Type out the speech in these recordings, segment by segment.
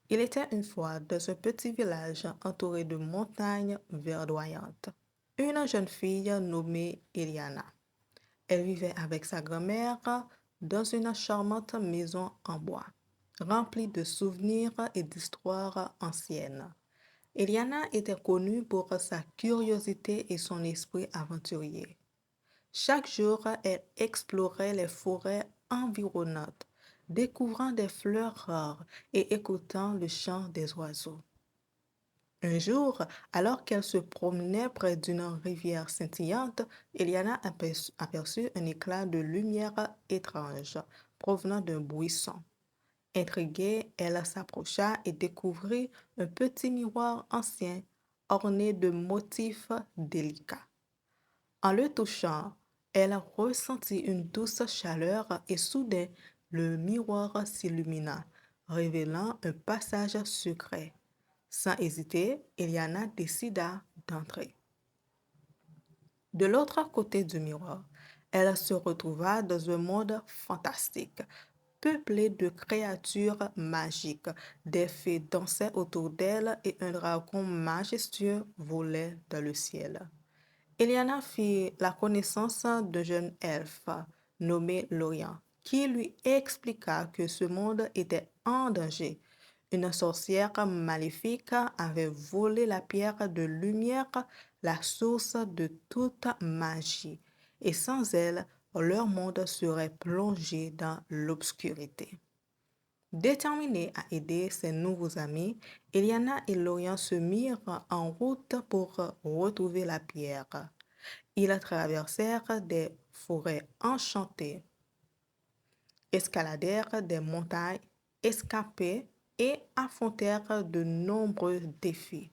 Il était une fois dans un petit village entouré de montagnes verdoyantes. Une jeune fille nommée Eliana. Elle vivait avec sa grand-mère dans une charmante maison en bois, remplie de souvenirs et d'histoires anciennes. Eliana était connue pour sa curiosité et son esprit aventurier. Chaque jour, elle explorait les forêts environnantes, découvrant des fleurs rares et écoutant le chant des oiseaux. Un jour, alors qu'elle se promenait près d'une rivière scintillante, Eliana aperçut un éclat de lumière étrange provenant d'un buisson. Intriguée, elle s'approcha et découvrit un petit miroir ancien orné de motifs délicats. En le touchant, elle ressentit une douce chaleur et soudain le miroir s'illumina, révélant un passage secret. Sans hésiter, Eliana décida d'entrer. De l'autre côté du miroir, elle se retrouva dans un monde fantastique, peuplé de créatures magiques. Des fées dansaient autour d'elle et un dragon majestueux volait dans le ciel. Eliana fit la connaissance d'un jeune elfe nommé Lorient, qui lui expliqua que ce monde était en danger. Une sorcière maléfique avait volé la pierre de lumière, la source de toute magie, et sans elle, leur monde serait plongé dans l'obscurité. Déterminée à aider ses nouveaux amis, Eliana et Lorient se mirent en route pour retrouver la pierre. Ils traversèrent des forêts enchantées, escaladèrent des montagnes escarpées et affrontèrent de nombreux défis.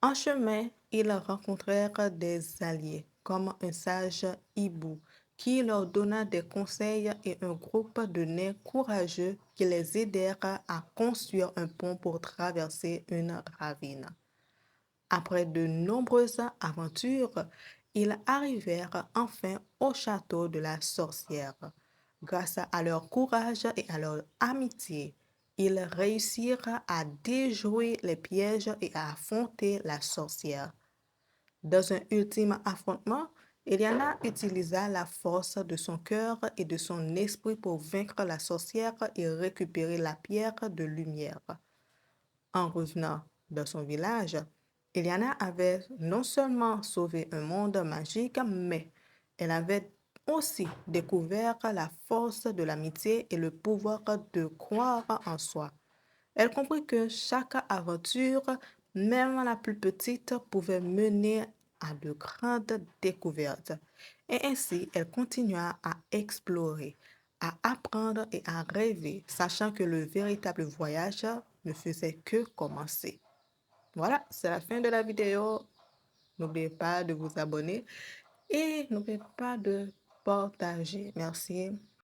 En chemin, ils rencontrèrent des alliés comme un sage hibou qui leur donna des conseils et un groupe de nains courageux qui les aidèrent à construire un pont pour traverser une ravine. Après de nombreuses aventures, ils arrivèrent enfin au château de la sorcière. Grâce à leur courage et à leur amitié, ils réussirent à déjouer les pièges et à affronter la sorcière. Dans un ultime affrontement, Eliana utilisa la force de son cœur et de son esprit pour vaincre la sorcière et récupérer la pierre de lumière. En revenant dans son village, Eliana avait non seulement sauvé un monde magique, mais elle avait aussi découvert la force de l'amitié et le pouvoir de croire en soi. Elle comprit que chaque aventure, même la plus petite, pouvait mener à de grandes découvertes. Et ainsi, elle continua à explorer, à apprendre et à rêver, sachant que le véritable voyage ne faisait que commencer. Voilà, c'est la fin de la vidéo. N'oubliez pas de vous abonner et n'oubliez pas de partager. Merci.